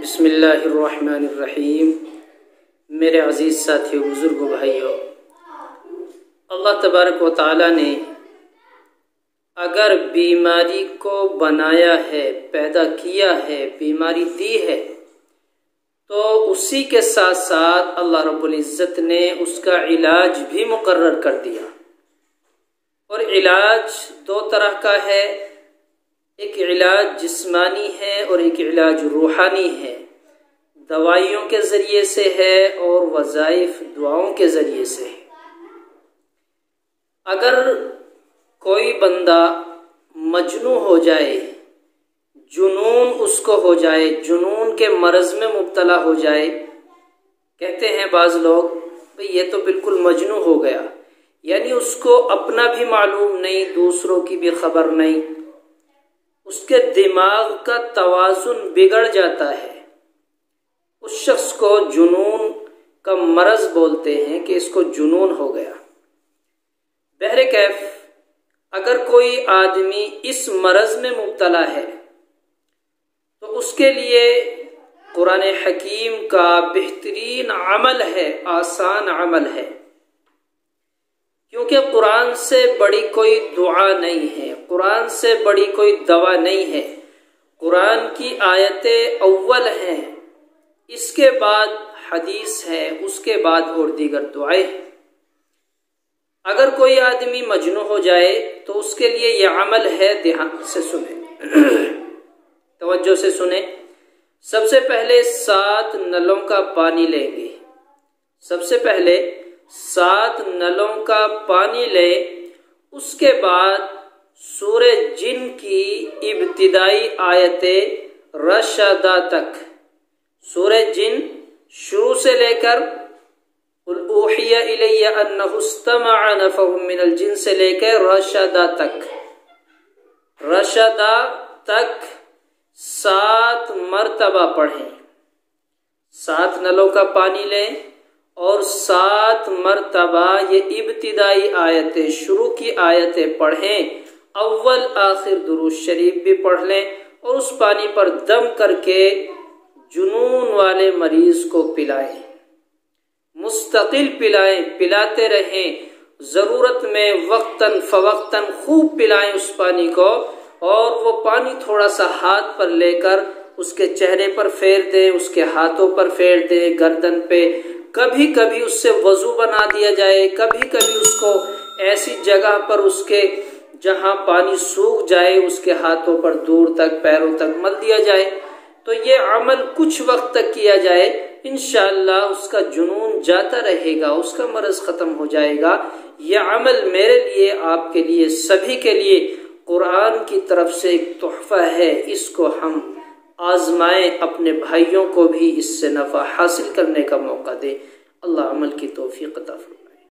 بسم اللہ الرحمن الرحیم۔ میرے عزیز ساتھیو، بزرگوں، بھائیو، اللہ تبارک و تعالی نے اگر بیماری کو بنایا ہے، پیدا کیا ہے، بیماری دی ہے، تو اسی کے ساتھ ساتھ اللہ رب العزت نے اس کا علاج بھی مقرر کر دیا۔ اور علاج دو طرح کا ہے، ایک علاج جسمانی ہے اور ایک علاج روحانی ہے، دوائیوں کے ذریعے سے ہے اور وظائف دعاؤں کے ذریعے سے ہے۔ اگر کوئی بندہ مجنون ہو جائے، جنون اس کو ہو جائے، جنون کے مرض میں مبتلا ہو جائے، کہتے ہیں بعض لوگ بھئی یہ تو بالکل مجنون ہو گیا، یعنی اس کو اپنا بھی معلوم نہیں، دوسروں کی بھی خبر نہیں، اس کے دماغ کا توازن بگڑ جاتا ہے، اس شخص کو جنون کا مرض بولتے ہیں کہ اس کو جنون ہو گیا۔ بہرکیف اگر کوئی آدمی اس مرض میں مبتلا ہے تو اس کے لیے قرآن حکیم کا بہترین عمل ہے، آسان عمل ہے، کیونکہ قرآن سے بڑی کوئی دعا نہیں ہے، قرآن سے بڑی کوئی دوا نہیں ہے۔ قرآن کی آیتیں اول ہیں، اس کے بعد حدیث ہے، اس کے بعد اور دیگر دعائیں ہیں۔ اگر کوئی آدمی مجنون ہو جائے تو اس کے لیے یہ عمل ہے، دھیان سے سنیں، توجہ سے سنیں۔ سب سے پہلے 7 نلوں کا پانی لیں گے، سب سے پہلے 7 نلوں کا پانی لیں، اس کے بعد سورہ جن کی ابتدائی آیتیں رشدہ تک، سورہ جن شروع سے لے کر قل اوحی الی انہ استمع نفر من الجن سے لے کر رشدہ تک، رشدہ تک 7 مرتبہ پڑھیں۔ 7 نلوں کا پانی لیں اور 7 مرتبہ یہ ابتدائی آیتیں، شروع کی آیتیں پڑھیں، اول آخر درود شریف بھی پڑھ لیں اور اس پانی پر دم کر کے جنون والے مریض کو پلائیں، مستقل پلائیں، پلاتے رہیں، ضرورت میں وقتاً فوقتاً خوب پلائیں اس پانی کو، اور وہ پانی تھوڑا سا ہاتھ پر لے کر اس کے چہرے پر پھیر دیں، اس کے ہاتھوں پر پھیر دیں، گردن پہ، کبھی کبھی اس سے وضو بنا دیا جائے، کبھی کبھی اس کو ایسی جگہ پر اس کے جہاں پانی سوکھ جائے اس کے ہاتھوں پر دور تک، پیروں تک مل دیا جائے۔ تو یہ عمل کچھ وقت تک کیا جائے، انشاءاللہ اس کا جنون جاتا رہے گا، اس کا مرض ختم ہو جائے گا۔ یہ عمل میرے لیے، آپ کے لیے، سبھی کے لیے قرآن کی طرف سے ایک تحفہ ہے، اس کو ہم آزمائیں، اپنے بھائیوں کو بھی اس سے نفع حاصل کرنے کا موقع دیں۔ اللہ عمل کی توفیق عطا فرمائے۔